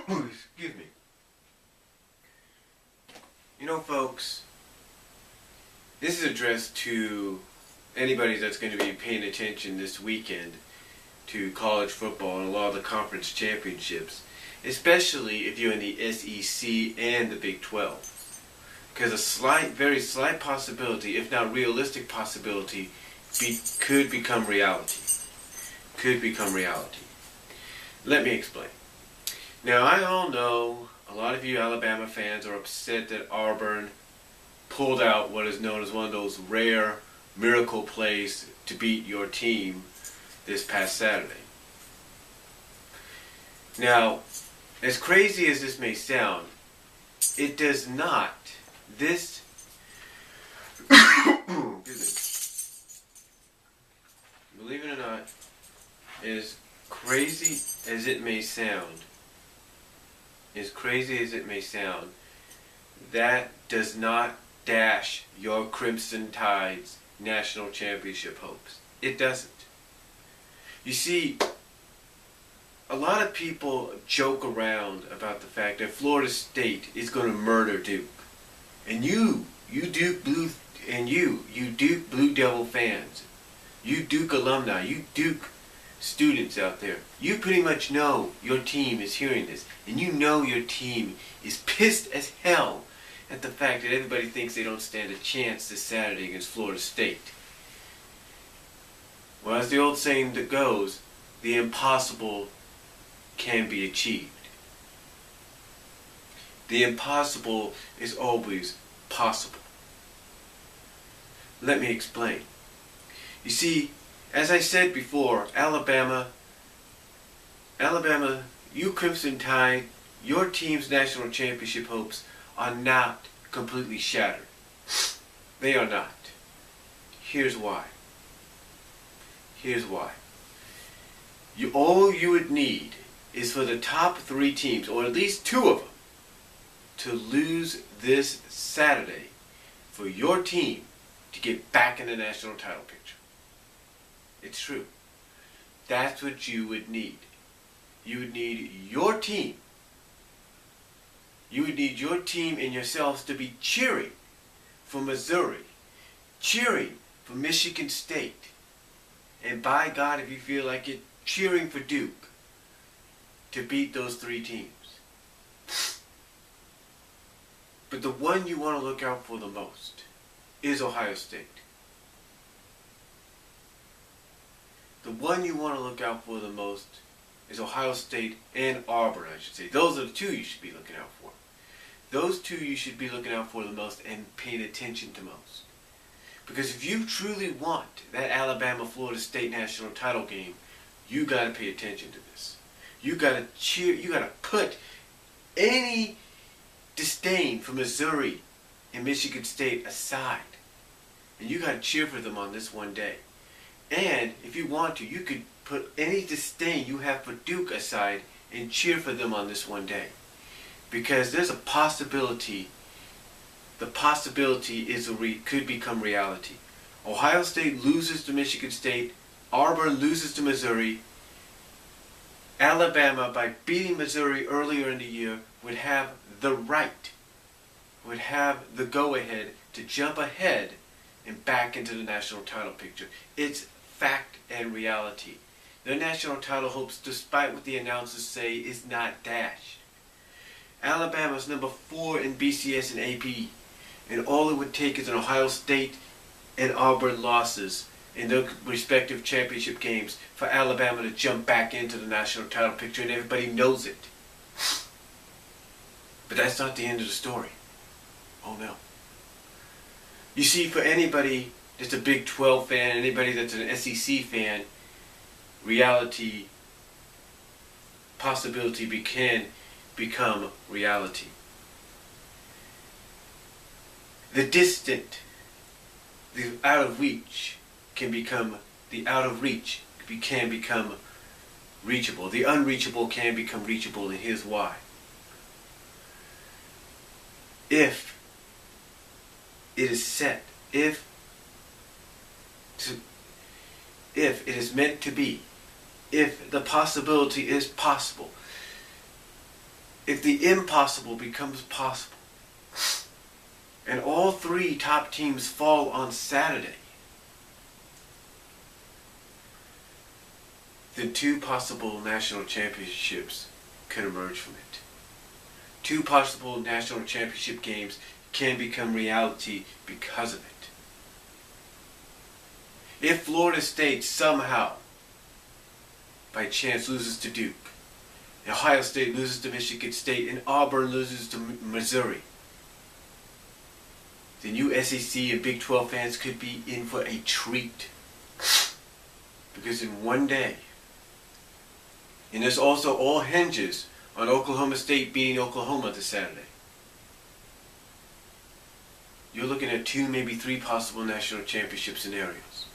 Excuse me. You know, folks, this is addressed to anybody that's going to be paying attention this weekend to college football and a lot of the conference championships, especially if you're in the SEC and the Big 12. Because a very slight possibility, if not realistic possibility, could become reality. Could become reality. Let me explain. Now, I all know a lot of you Alabama fans are upset that Auburn pulled out what is known as one of those rare miracle plays to beat your team this past Saturday. Now, as crazy as this may sound, it does not. This, believe it or not, as crazy as it may sound, that does not dash your Crimson Tide's national championship hopes. It doesn't. You see, a lot of people joke around about the fact that Florida State is going to murder Duke. And you Duke Blue Devil fans, you Duke alumni, you Duke students out there, you pretty much know your team is hearing this, and you know your team is pissed as hell at the fact that everybody thinks they don't stand a chance this Saturday against Florida State. Well, as the old saying that goes, the impossible can be achieved. The impossible is always possible. Let me explain. You see, as I said before, Alabama, you Crimson Tide, your team's national championship hopes are not completely shattered. They are not. Here's why. All you would need is for the top 3 teams, or at least 2 of them, to lose this Saturday for your team to get back in the national title picture. It's true. That's what you would need. You would need your team. You would need your team and yourselves to be cheering for Missouri, cheering for Michigan State, and by God, if you feel like it, cheering for Duke to beat those 3 teams. But the one you want to look out for the most is Ohio State. The one you want to look out for the most is Ohio State and Auburn, I should say. Those are the 2 you should be looking out for. Those 2 you should be looking out for the most and paying attention to most. Because if you truly want that Alabama-Florida State national title game, you got to pay attention to this. You got to cheer. You got to put any disdain for Missouri and Michigan State aside, and you got to cheer for them on this one day. And if you want to, you could put any disdain you have for Duke aside and cheer for them on this one day, because there's a possibility. The possibility could become reality. Ohio State loses to Michigan State. Auburn loses to Missouri. Alabama, by beating Missouri earlier in the year, would have the right, would have the go-ahead to jump ahead and back into the national title picture. It's fact and reality. Their national title hopes, despite what the announcers say, is not dashed. Alabama's number 4 in BCS and AP, and all it would take is an Ohio State and Auburn losses in their respective championship games for Alabama to jump back into the national title picture, and everybody knows it. But that's not the end of the story. Oh no. You see, for anybody that's a Big 12 fan, anybody that's an SEC fan, reality, possibility can become reality. The distant, the out of reach can become reachable. The unreachable can become reachable, and here's why. If it is set, if it is meant to be, if the possibility is possible, if the impossible becomes possible, and all three top teams fall on Saturday, then two possible national championships can emerge from it. Two possible national championship games can become reality because of it. If Florida State somehow, by chance, loses to Duke, Ohio State loses to Michigan State, and Auburn loses to Missouri, then you SEC and Big 12 fans could be in for a treat. Because in one day, and this also all hinges on Oklahoma State beating Oklahoma this Saturday, you're looking at two, maybe three possible national championship scenarios.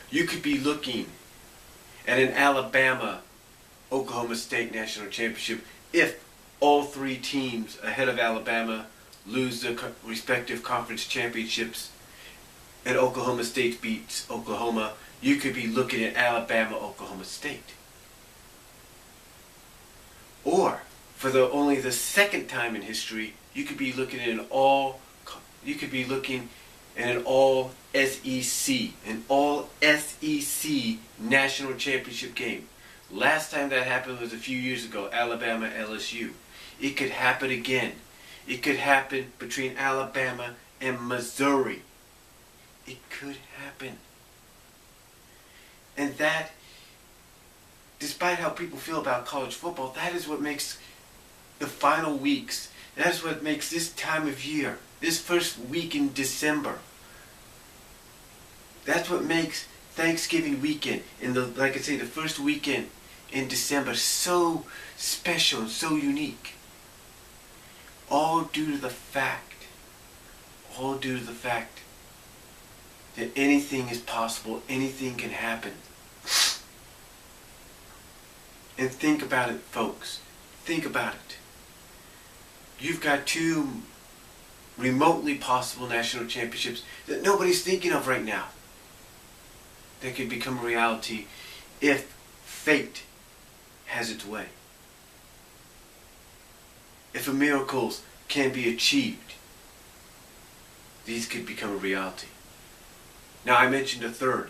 You could be looking at an Alabama-Oklahoma State national championship if all three teams ahead of Alabama lose their respective conference championships and Oklahoma State beats Oklahoma. You could be looking at Alabama-Oklahoma State. Or, for only the second time in history, you could be looking at an all SEC national championship game. Last time that happened was a few years ago, Alabama LSU. It could happen again. It could happen between Alabama and Missouri. It could happen. And that, despite how people feel about college football, that is what makes the final weeks, that is what makes this time of year, this first week in December, that's what makes Thanksgiving weekend, like I say, the first weekend in December, so special and so unique. All due to the fact that anything is possible, anything can happen. And think about it, folks. Think about it. You've got two remotely possible national championships that nobody's thinking of right now that could become a reality if fate has its way. If miracles can be achieved, these could become a reality. Now, I mentioned a third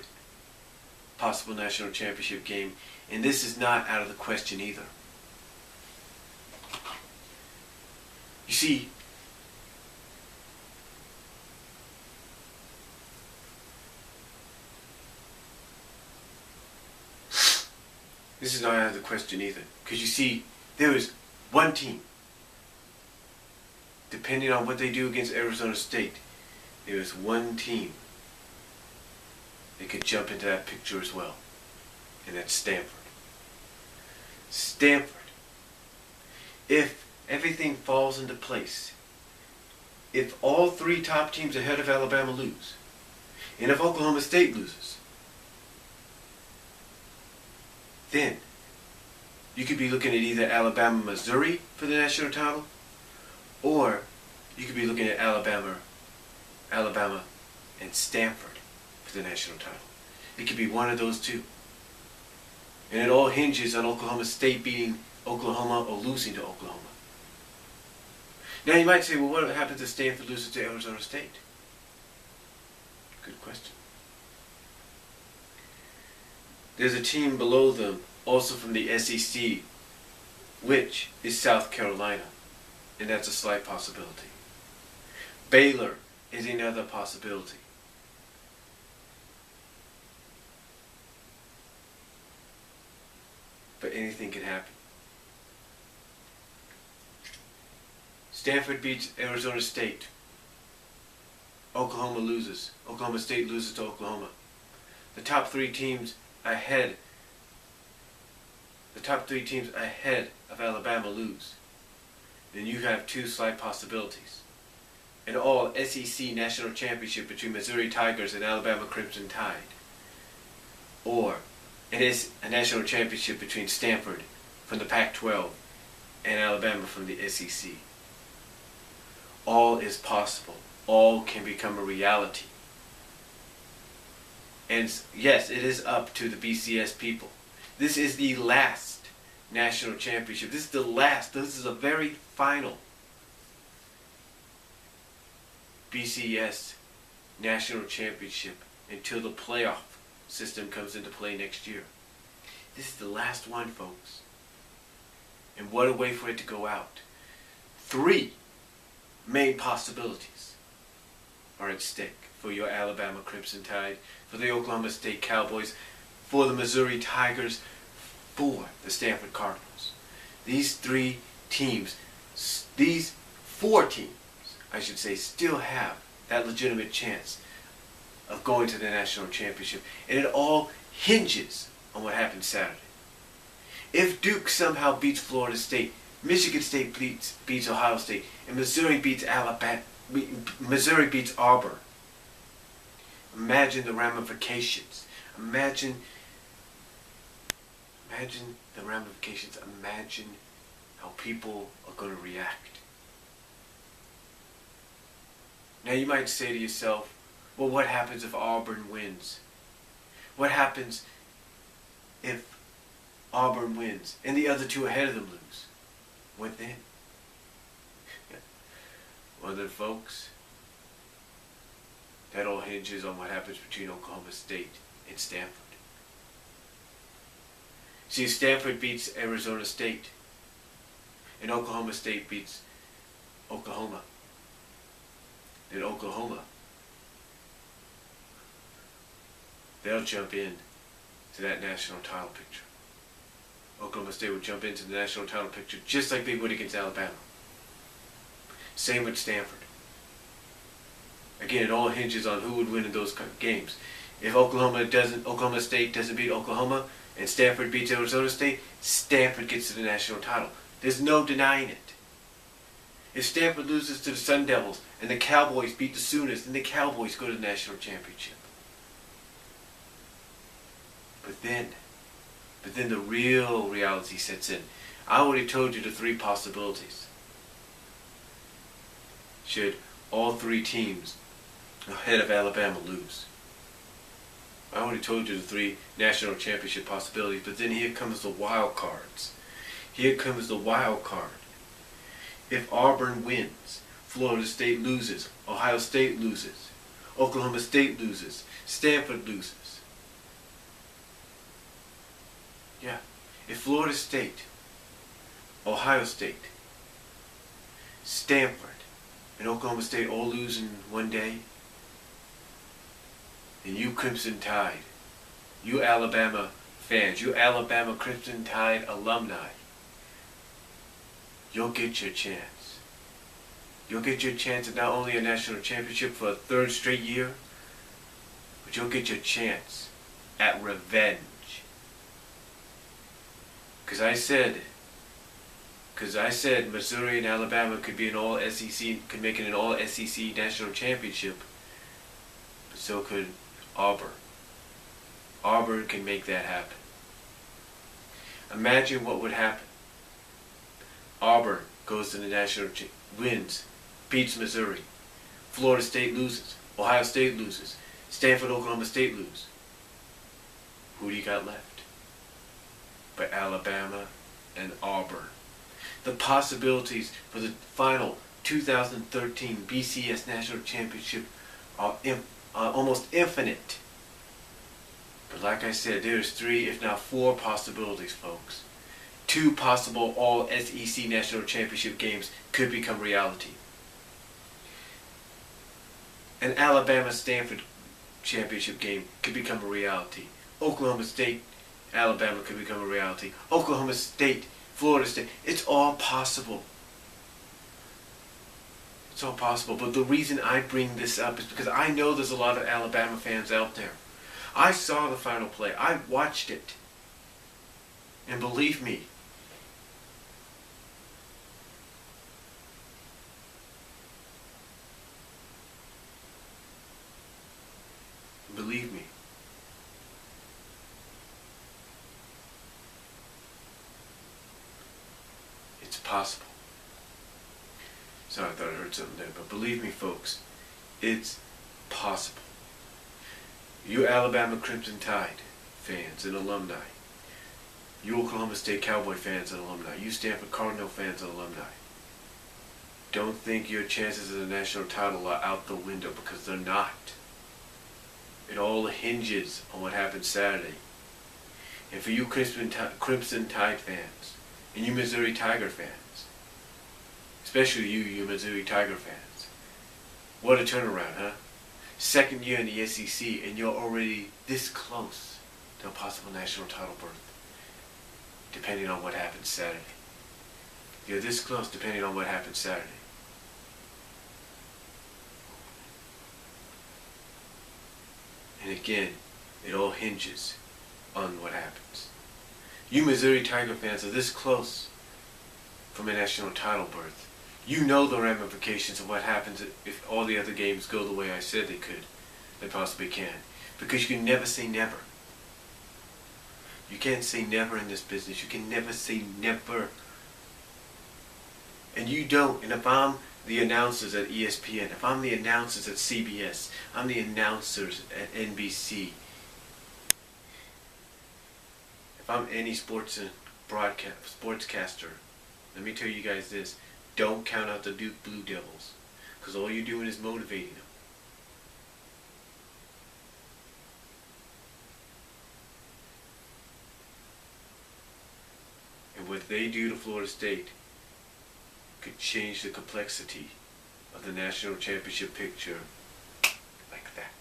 possible national championship game, and this is not out of the question either. You see, this is not out of the question either. Because you see, there is one team, depending on what they do against Arizona State, there is one team that could jump into that picture as well. And that's Stanford. Stanford. If everything falls into place, if all three top teams ahead of Alabama lose, and if Oklahoma State loses, then you could be looking at either Alabama, Missouri for the national title, or you could be looking at Alabama, and Stanford for the national title. It could be one of those two. And it all hinges on Oklahoma State beating Oklahoma or losing to Oklahoma. Now you might say, well, what happens if Stanford loses to Arizona State? Good question. There's a team below them, also from the SEC, which is South Carolina. And that's a slight possibility. Baylor is another possibility. But anything can happen. Stanford beats Arizona State. Oklahoma loses. Oklahoma State loses to Oklahoma. The top three teams ahead of Alabama lose. Then you have two slight possibilities. An all SEC national championship between Missouri Tigers and Alabama Crimson Tide. Or it is a national championship between Stanford from the Pac-12 and Alabama from the SEC. All is possible. All can become a reality. And yes, it is up to the BCS people. This is the last national championship. This is the last. This is the very final BCS national championship until the playoff system comes into play next year. This is the last one, folks. And what a way for it to go out. 3 main possibilities are at stake for your Alabama Crimson Tide, for the Oklahoma State Cowboys, for the Missouri Tigers, for the Stanford Cardinals. These 3 teams, these 4 teams, I should say, still have that legitimate chance of going to the national championship. And it all hinges on what happens Saturday. If Duke somehow beats Florida State, Michigan State beats Ohio State, and Missouri beats Auburn, imagine the ramifications. Imagine the ramifications. Imagine how people are going to react. Now you might say to yourself, well, what happens if Auburn wins? What happens if Auburn wins and the other 2 ahead of them lose? What then? Well then, folks, that all hinges on what happens between Oklahoma State and Stanford. See, Stanford beats Arizona State, and Oklahoma State beats Oklahoma. Then Oklahoma, they'll jump in to that national title picture. Oklahoma State would jump into the national title picture just like they would against Alabama. Same with Stanford. Again, it all hinges on who would win in those games. If Oklahoma State doesn't beat Oklahoma, and Stanford beats Arizona State, Stanford gets to the national title. There's no denying it. If Stanford loses to the Sun Devils and the Cowboys beat the Sooners, then the Cowboys go to the national championship. But then the real reality sets in. I already told you the 3 possibilities. Should all 3 teams ahead of Alabama lose? I already told you the 3 national championship possibilities, but then here comes the wild cards. Here comes the wild card. If Auburn wins, Florida State loses, Ohio State loses, Oklahoma State loses, Stanford loses. Yeah. If Florida State, Ohio State, Stanford, and Oklahoma State all lose in one day, then you Crimson Tide, you Alabama fans, you Alabama Crimson Tide alumni, you'll get your chance. You'll get your chance at not only a national championship for a 3rd straight year, but you'll get your chance at revenge. Because I said Missouri and Alabama could be an all SEC, could make it an all SEC national championship, but so could Auburn. Auburn can make that happen. Imagine what would happen. Auburn goes to the national, wins, beats Missouri. Florida State loses. Ohio State loses. Stanford, Oklahoma State lose. Who do you got left? But Alabama and Auburn. The possibilities for the final 2013 BCS National Championship are almost infinite. But like I said, there's 3, if not 4 possibilities, folks. 2 possible all SEC National Championship games could become reality. An Alabama-Stanford championship game could become a reality. Oklahoma State, Alabama could become a reality. Oklahoma State, Florida State. It's all possible. It's all possible. But the reason I bring this up is because I know there's a lot of Alabama fans out there. I saw the final play. I watched it. And believe me, it's possible. Sorry, I thought I heard something there, but believe me, folks, it's possible. You Alabama Crimson Tide fans and alumni, You Oklahoma State Cowboy fans and alumni, you Stanford Cardinal fans and alumni, don't think your chances of the national title are out the window, because they're not. It all hinges on what happens Saturday. And for you Crimson Tide fans, and you Missouri Tiger fans, especially you Missouri Tiger fans, what a turnaround, huh? Second year in the SEC, and you're already this close to a possible national title berth, depending on what happens Saturday. You're this close depending on what happens Saturday. And again, it all hinges on what happens. You Missouri Tiger fans are this close from a national title berth. You know the ramifications of what happens if all the other games go the way I said they possibly can. Because you can never say never. You can't say never in this business. You can never say never. And you don't. And if I'm the announcers at ESPN, if I'm the announcers at CBS, I'm the announcers at NBC, if I'm any sportscaster, let me tell you guys this: don't count out the Duke Blue Devils, because all you're doing is motivating them. And what they do to Florida State could change the complexity of the national championship picture like that.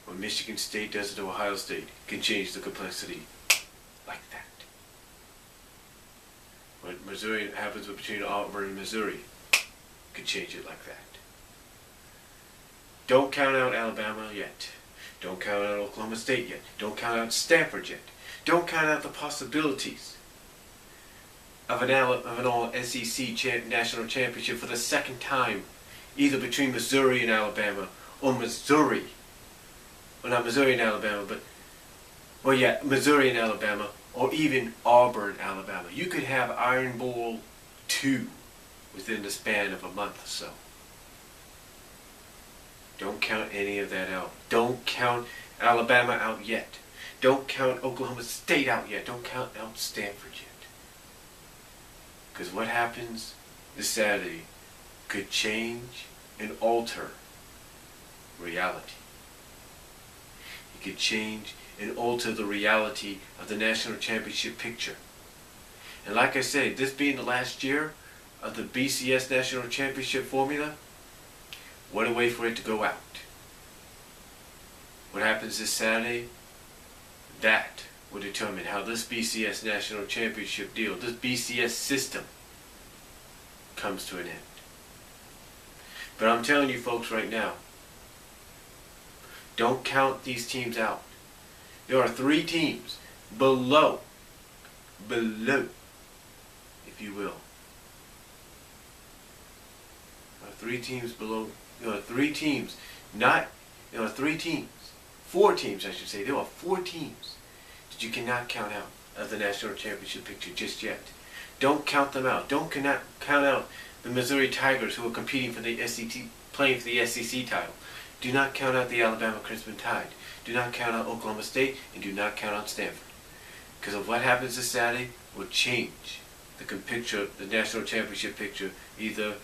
What Michigan State does to Ohio State can change the complexity like that. What Missouri happens between Auburn and Missouri could change it like that. Don't count out Alabama yet. Don't count out Oklahoma State yet. Don't count out Stanford yet. Don't count out the possibilities of an all SEC national championship for the second time, either between Missouri and Alabama, or Missouri, well, not Missouri and Alabama, but, well, yeah, Missouri and Alabama, or even Auburn, Alabama. You could have Iron Bowl 2 within the span of a month or so. Don't count any of that out. Don't count Alabama out yet. Don't count Oklahoma State out yet. Don't count out Stanford yet. Because what happens this Saturday could change and alter reality. It could change and alter the reality of the national championship picture. And like I said, this being the last year of the BCS national championship formula, what a way for it to go out. What happens this Saturday, that will determine how this BCS national championship deal, this BCS system, comes to an end. But I'm telling you folks right now, don't count these teams out. There are 3 teams below, if you will. There are 3 teams below. There are 3 teams, not, there are 3 teams, 4 teams I should say. There are 4 teams that you cannot count out of the national championship picture just yet. Don't count them out. Don't count out the Missouri Tigers, who are competing for the SEC, playing for the SEC title. Do not count out the Alabama Crimson Tide. Do not count out Oklahoma State, and do not count out Stanford. Because of what happens this Saturday will change the picture, the national championship picture, either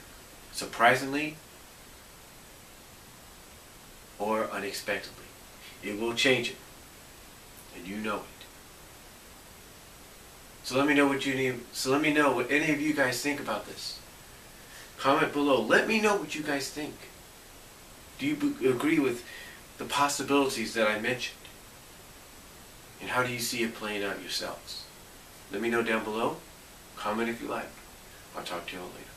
surprisingly or unexpectedly. It will change it, and you know it. So let me know what any of you guys think about this. Comment below. Let me know what you guys think. Do you agree with the possibilities that I mentioned? And how do you see it playing out yourselves? Let me know down below. Comment if you like. I'll talk to you all later.